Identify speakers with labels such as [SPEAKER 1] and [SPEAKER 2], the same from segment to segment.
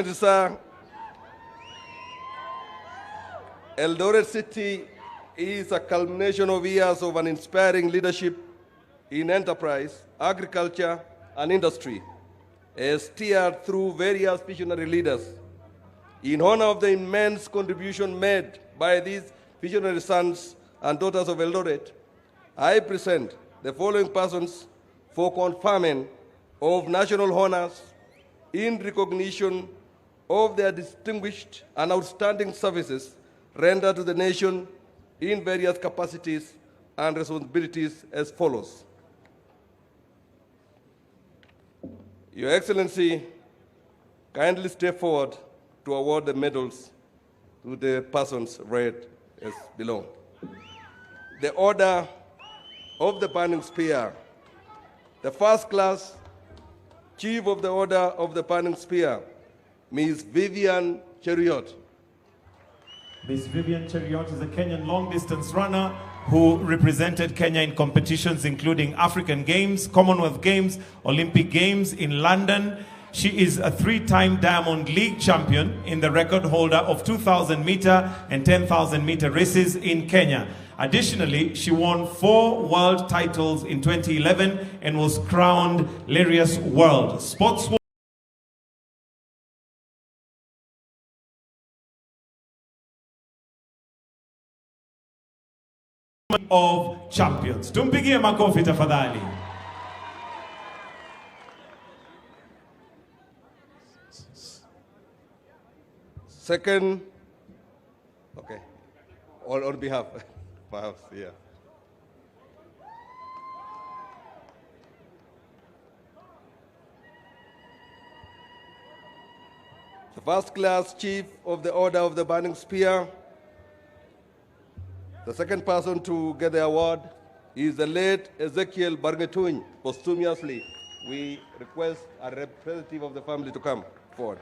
[SPEAKER 1] Sir, Eldoret City is a culmination of years of an inspiring leadership in enterprise, agriculture, and industry, steered through various visionary leaders. In honor of the immense contribution made by these visionary sons and daughters of Eldoret, I present the following persons for conferment of national honors in recognition of their distinguished and outstanding services rendered to the nation in various capacities and responsibilities as follows. Your Excellency, kindly step forward to award the medals to the persons read as below. The Order of the Burning Spear. The first class Chief of the Order of the Burning Spear, Ms. Vivian Cheruiyot.
[SPEAKER 2] Ms. Vivian Cheruiyot is a Kenyan long-distance runner who represented Kenya in competitions including African Games, Commonwealth Games, Olympic Games in London. She is a three-time Diamond League champion in the record holder of 2,000-meter and 10,000-meter races in Kenya. Additionally, she won 4 world titles in 2011 and was crowned Larius World Sportswoman of Champions. Tumpigie makofi tafadhali.
[SPEAKER 1] Second, okay, on behalf, perhaps, yeah. The first class Chief of the Order of the Burning Spear. The second person to get the award is the late Ezekiel Bargetuny, posthumously. We request a representative of the family to come forward.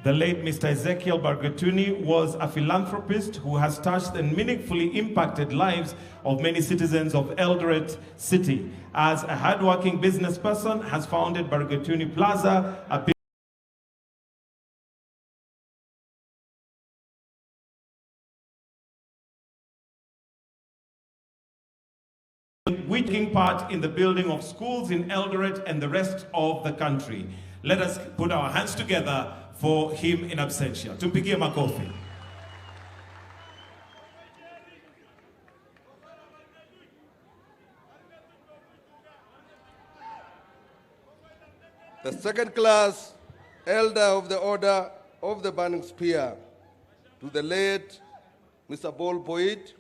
[SPEAKER 2] The late Mr. Ezekiel Bargetuny was a philanthropist who has touched and meaningfully impacted lives of many citizens of Eldoret City. As a hardworking business person, has founded Bargetuny Plaza, a taking part in the building of schools in Eldoret and the rest of the country. Let us put our hands together for him in absentia. Tumpigie makofi.
[SPEAKER 1] The second class Elder of the Order of the Burning Spear, to the late Mr. Paul Boyd.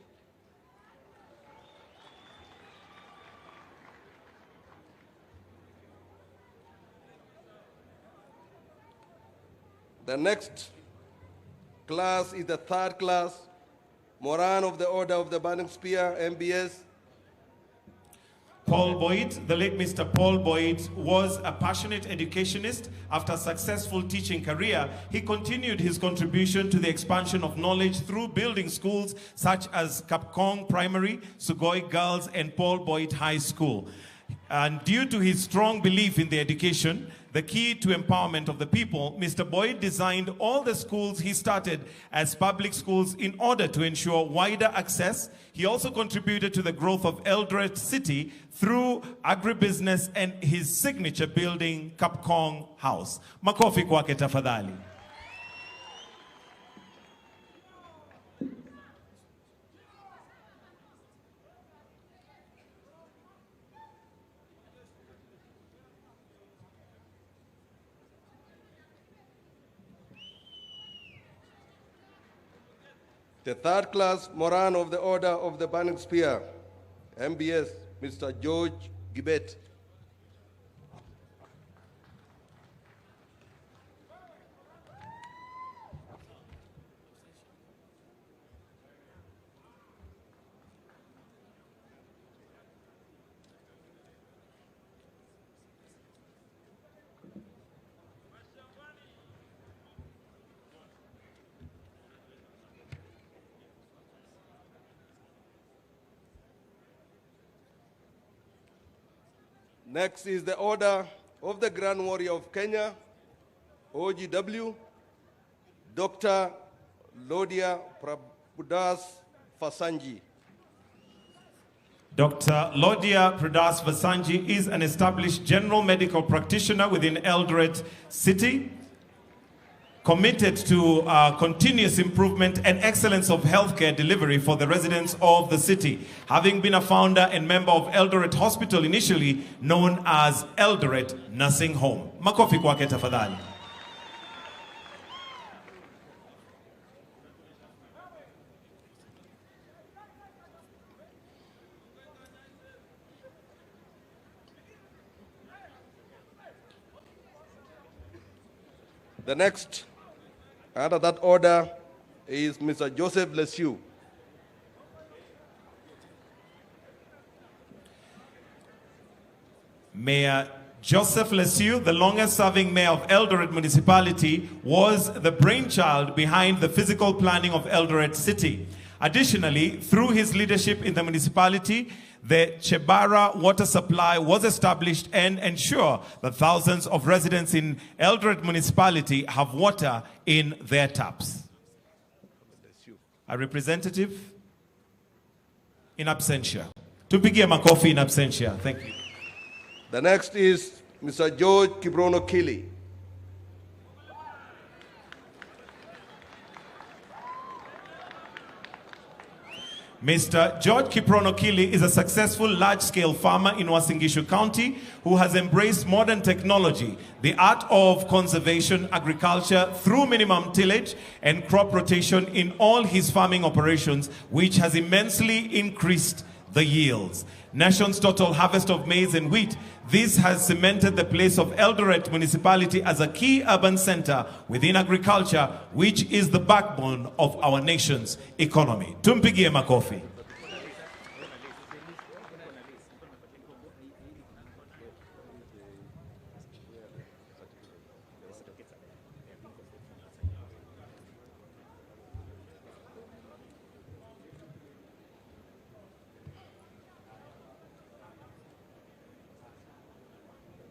[SPEAKER 1] The next class is the third class, Moran of the Order of the Burning Spear, MBS.
[SPEAKER 2] Paul Boyd, the late Mr. Paul Boyd, was a passionate educationist. After a successful teaching career, he continued his contribution to the expansion of knowledge through building schools such as Kapkong Primary, Sugoi Girls, and Paul Boyd High School. And due to his strong belief in the education, the key to empowerment of the people, Mr. Boyd designed all the schools he started as public schools in order to ensure wider access. He also contributed to the growth of Eldoret City through agribusiness and his signature building, Kapkong House. Makofi kwake tafadhali.
[SPEAKER 1] The third class Moran of the Order of the Burning Spear, MBS, Mr. George Gibet. Next is the Order of the Grand Warrior of Kenya, OGW, Dr. Lodia Prabhudas Fasanji.
[SPEAKER 2] Dr. Lodia Pradas Vasanji is an established general medical practitioner within Eldoret City, committed to continuous improvement and excellence of healthcare delivery for the residents of the city, having been a founder and member of Eldoret Hospital, initially known as Eldoret Nursing Home. Makofi kwake tafadhali.
[SPEAKER 1] The next, under that order, is Mr. Joseph Lesiu.
[SPEAKER 2] Mayor Joseph Lesiu, the longest-serving mayor of Eldoret Municipality, was the brainchild behind the physical planning of Eldoret City. Additionally, through his leadership in the municipality, the Chebara water supply was established and ensure that thousands of residents in Eldoret Municipality have water in their taps. A representative in absentia. Tupigie makofi in absentia. Thank you.
[SPEAKER 1] The next is Mr. George Kibrono Kili.
[SPEAKER 2] Mr. George Kiprono Kili is a successful large-scale farmer in Uasin Gishu County who has embraced modern technology, the art of conservation agriculture through minimum tillage and crop rotation in all his farming operations, which has immensely increased the yields. Nation's total harvest of maize and wheat. This has cemented the place of Eldoret Municipality as a key urban center within agriculture, which is the backbone of our nation's economy. Tumpigie makofi.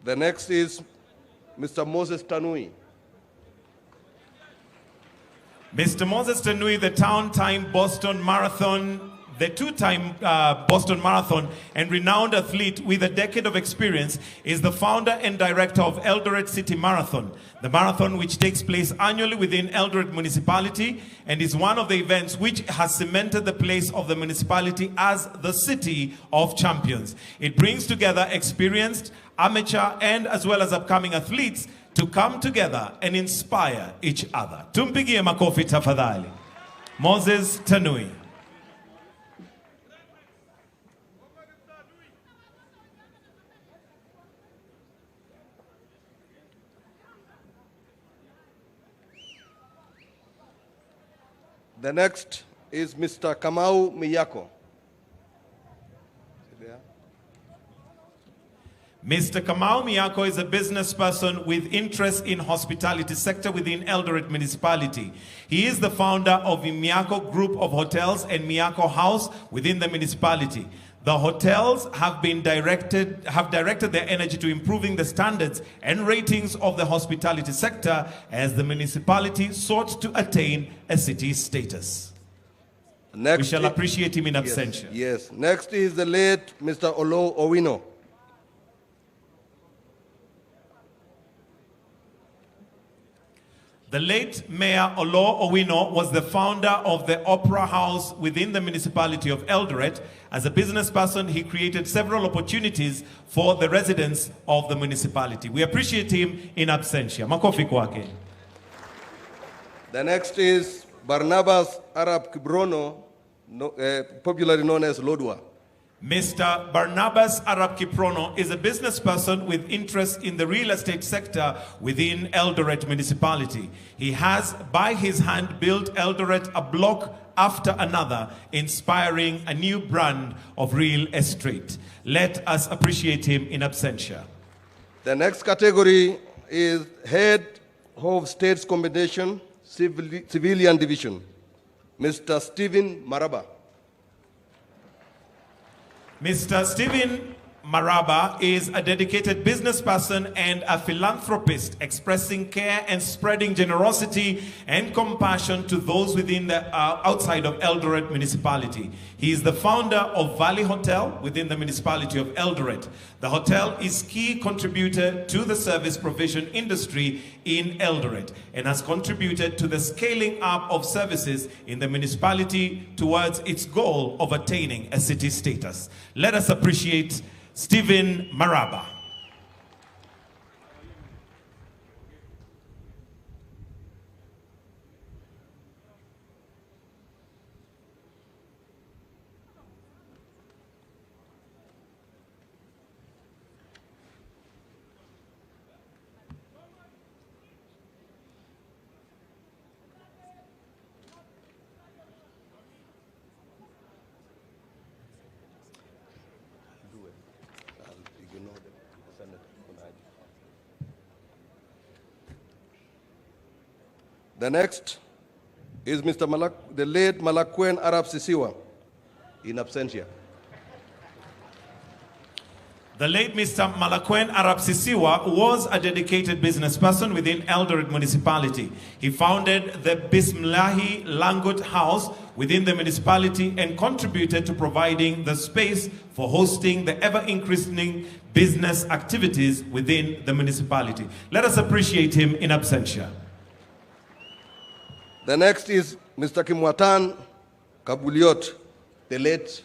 [SPEAKER 1] The next is Mr. Moses Tanui.
[SPEAKER 2] Mr. Moses Tanui, the two-time Boston Marathon and renowned athlete with a decade of experience, is the founder and director of Eldoret City Marathon, the marathon which takes place annually within Eldoret Municipality and is one of the events which has cemented the place of the municipality as the city of champions. It brings together experienced, amateur, and as well as upcoming athletes to come together and inspire each other. Tumpigie makofi tafadhali. Moses Tanui.
[SPEAKER 1] The next is Mr. Kamau Miyako.
[SPEAKER 2] Mr. Kamau Miyako is a business person with interest in hospitality sector within Eldoret Municipality. He is the founder of the Miyako Group of Hotels and Miyako House within the municipality. The hotels have directed their energy to improving the standards and ratings of the hospitality sector as the municipality sought to attain a city status.
[SPEAKER 1] Next,
[SPEAKER 2] we shall appreciate him in absentia.
[SPEAKER 1] Yes. Next is the late Mr. Olo Owino.
[SPEAKER 2] The late Mayor Olo Owino was the founder of the Opera House within the municipality of Eldoret. As a business person, he created several opportunities for the residents of the municipality. We appreciate him in absentia. Makofi kwake.
[SPEAKER 1] The next is Barnabas Arab Kibrono, popularly known as Lodwa.
[SPEAKER 2] Mr. Barnabas Arab Kiprono is a business person with interest in the real estate sector within Eldoret Municipality. He has, by his hand, built Eldoret a block after another, inspiring a new brand of real estate. Let us appreciate him in absentia.
[SPEAKER 1] The next category is Head of States Combination, Civilian Division, Mr. Stephen Maraba.
[SPEAKER 2] Mr. Stephen Maraba is a dedicated business person and a philanthropist, expressing care and spreading generosity and compassion to those within the outside of Eldoret municipality. He is the founder of Valley Hotel within the municipality of Eldoret. The hotel is key contributor to the service provision industry in Eldoret and has contributed to the scaling up of services in the municipality towards its goal of attaining a city status. Let us appreciate Stephen Maraba.
[SPEAKER 1] The next is the late Malakwen Arab Sisiwa, in absentia.
[SPEAKER 2] The late Mr. Malakwen Arab Sisiwa was a dedicated business person within Eldoret municipality. He founded the Bismillahi Langut House within the municipality and contributed to providing the space for hosting the ever-increasing business activities within the municipality. Let us appreciate him in absentia.
[SPEAKER 1] The next is Mr. Kimwatan Kabuliot, the late.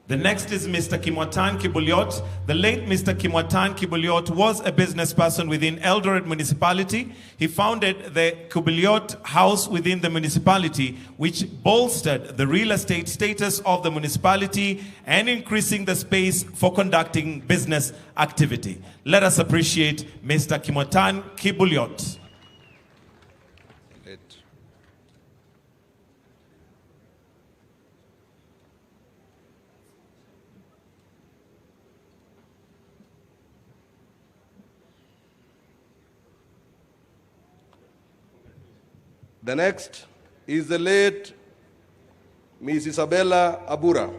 [SPEAKER 2] The next is Mr. Kimwatan Kibuliot. The late Mr. Kimwatan Kibuliot was a business person within Eldoret municipality. He founded the Kibuliot House within the municipality, which bolstered the real estate status of the municipality and increasing the space for conducting business activity. Let us appreciate Mr. Kimwatan Kibuliot.
[SPEAKER 1] The next is the late Miss Isabella Abura.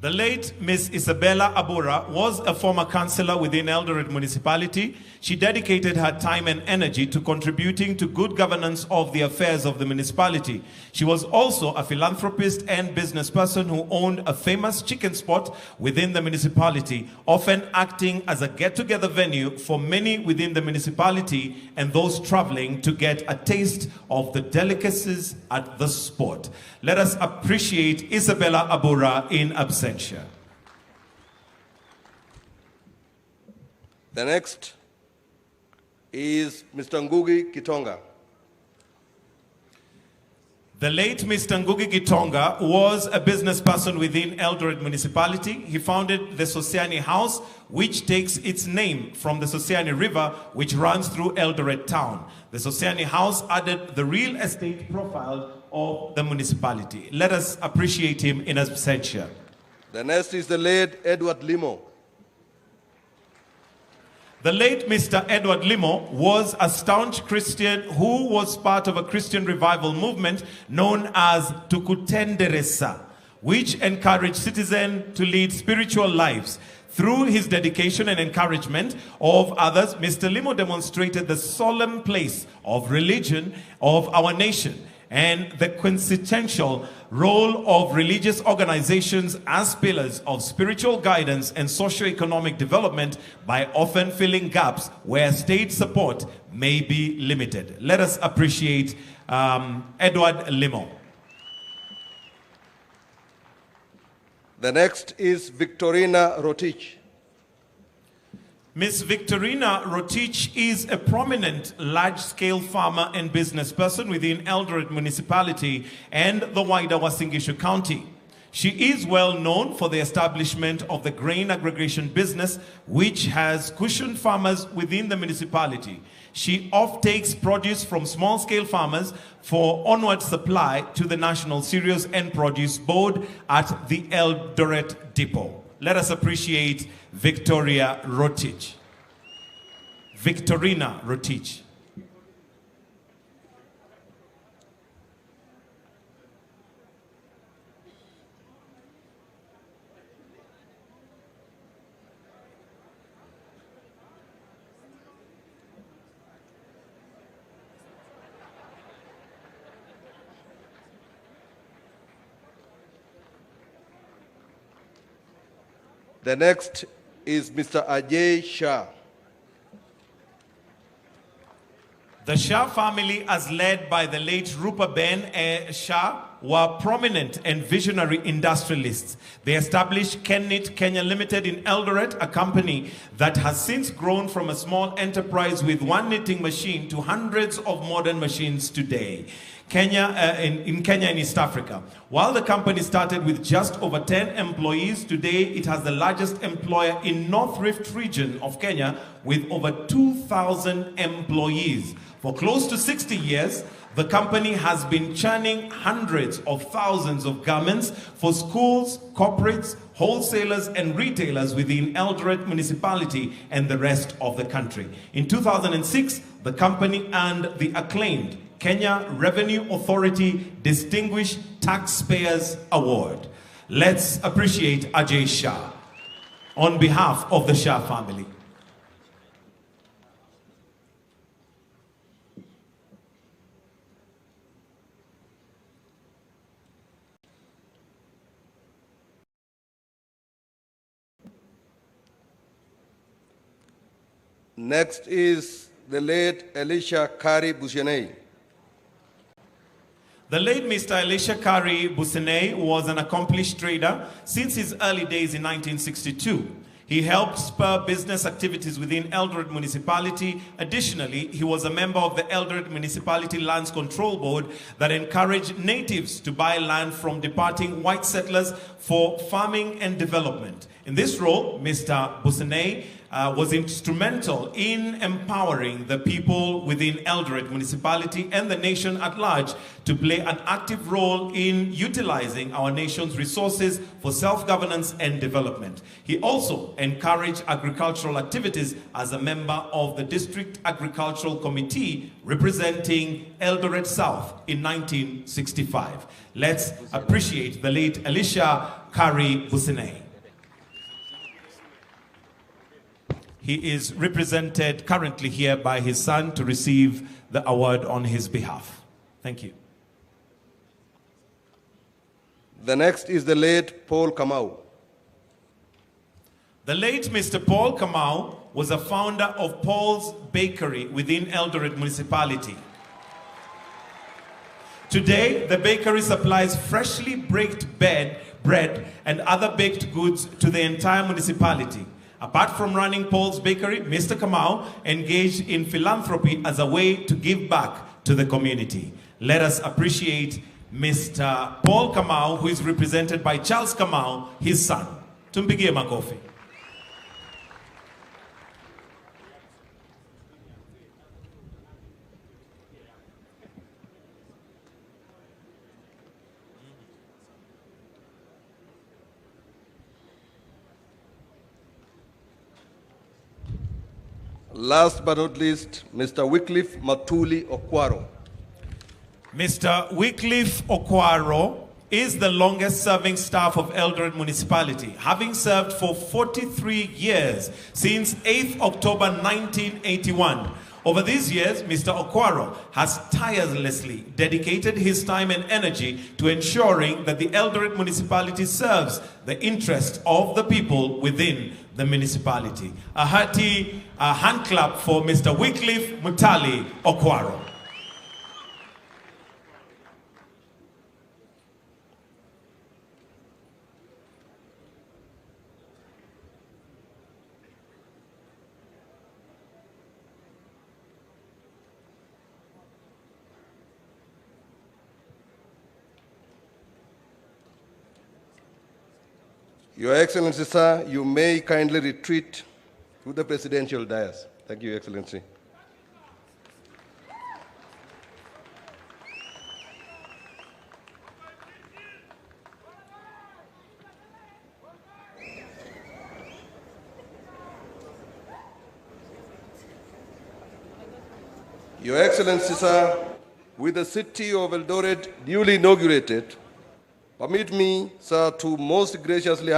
[SPEAKER 2] The late Miss Isabella Abura was a former councillor within Eldoret municipality. She dedicated her time and energy to contributing to good governance of the affairs of the municipality. She was also a philanthropist and business person who owned a famous chicken spot within the municipality, often acting as a get-together venue for many within the municipality and those traveling to get a taste of the delicacies at the spot. Let us appreciate Isabella Abura in absentia.
[SPEAKER 1] The next is Mr. Ngugi Kitonga.
[SPEAKER 2] The late Mr. Ngugi Kitonga was a business person within Eldoret municipality. He founded the Sosiani House, which takes its name from the Sosiani River, which runs through Eldoret town. The Sosiani House added the real estate profile of the municipality. Let us appreciate him in absentia.
[SPEAKER 1] The next is the late Edward Limo.
[SPEAKER 2] The late Mr. Edward Limo was a staunch Christian who was part of a Christian revival movement known as Tukutenderesa, which encouraged citizens to lead spiritual lives. Through his dedication and encouragement of others, Mr. Limo demonstrated the solemn place of religion of our nation and the quintessential role of religious organizations as pillars of spiritual guidance and socio-economic development by often filling gaps where state support may be limited. Let us appreciate Edward Limo.
[SPEAKER 1] The next is Victorina Rotich.
[SPEAKER 2] Ms. Victorina Rotich is a prominent large-scale farmer and business person within Eldoret municipality and the wider Uasin Gishu County. She is well known for the establishment of the grain aggregation business, which has cushioned farmers within the municipality. She offtakes produce from small-scale farmers for onward supply to the National Cereals and Produce Board at the Eldoret Depot. Let us appreciate Victorina Rotich.
[SPEAKER 1] The next is Mr. Ajay Shah.
[SPEAKER 2] The Shah family, as led by the late Rupa Ben Shah, were prominent and visionary industrialists. They established Kenit Kenya Limited in Eldoret, a company that has since grown from a small enterprise with one knitting machine to hundreds of modern machines today. In Kenya and East Africa. While the company started with just over 10 employees, today it has the largest employer in North Rift region of Kenya with over 2,000 employees. For close to 60 years, the company has been churning hundreds of thousands of garments for schools, corporates, wholesalers and retailers within Eldoret municipality and the rest of the country. In 2006, the company earned the acclaimed Kenya Revenue Authority Distinguished Taxpayers Award. Let's appreciate Ajay Shah on behalf of the Shah family.
[SPEAKER 1] Next is the late Elisha Kari Bushenei.
[SPEAKER 2] The late Mr. Elisha Kari Bushenei was an accomplished trader since his early days in 1962. He helped spur business activities within Eldoret Municipality. Additionally, he was a member of the Eldoret Municipality Lands Control Board that encouraged natives to buy land from departing white settlers for farming and development. In this role, Mr. Bushenei was instrumental in empowering the people within Eldoret Municipality and the nation at large to play an active role in utilizing our nation's resources for self-governance and development. He also encouraged agricultural activities as a member of the District Agricultural Committee representing Eldoret South in 1965. Let's appreciate the late Elisha Kari Bushenei. He is represented currently here by his son to receive the award on his behalf. Thank you.
[SPEAKER 1] The next is the late Paul Kamau.
[SPEAKER 2] The late Mr. Paul Kamau was a founder of Paul's Bakery within Eldoret Municipality. Today, the bakery supplies freshly baked bread and other baked goods to the entire municipality. Apart from running Paul's Bakery, Mr. Kamau engaged in philanthropy as a way to give back to the community. Let us appreciate Mr. Paul Kamau, who is represented by Charles Kamau, his son. Tumpigie makofi.
[SPEAKER 1] Last but not least, Mr. Wycliffe Matuli Okwaro.
[SPEAKER 2] Mr. Wycliffe Okwaro is the longest serving staff of Eldoret Municipality, having served for 43 years since 8th October 1981. Over these years, Mr. Okwaro has tirelessly dedicated his time and energy to ensuring that the Eldoret Municipality serves the interest of the people within the municipality. A hearty hand clap for Mr. Wycliffe Mutali Okwaro.
[SPEAKER 1] Your Excellency, sir, you may kindly retreat to the presidential dais. Thank you, Your Excellency. Your Excellency, sir, with the city of Eldoret duly inaugurated, permit me, sir, to most graciously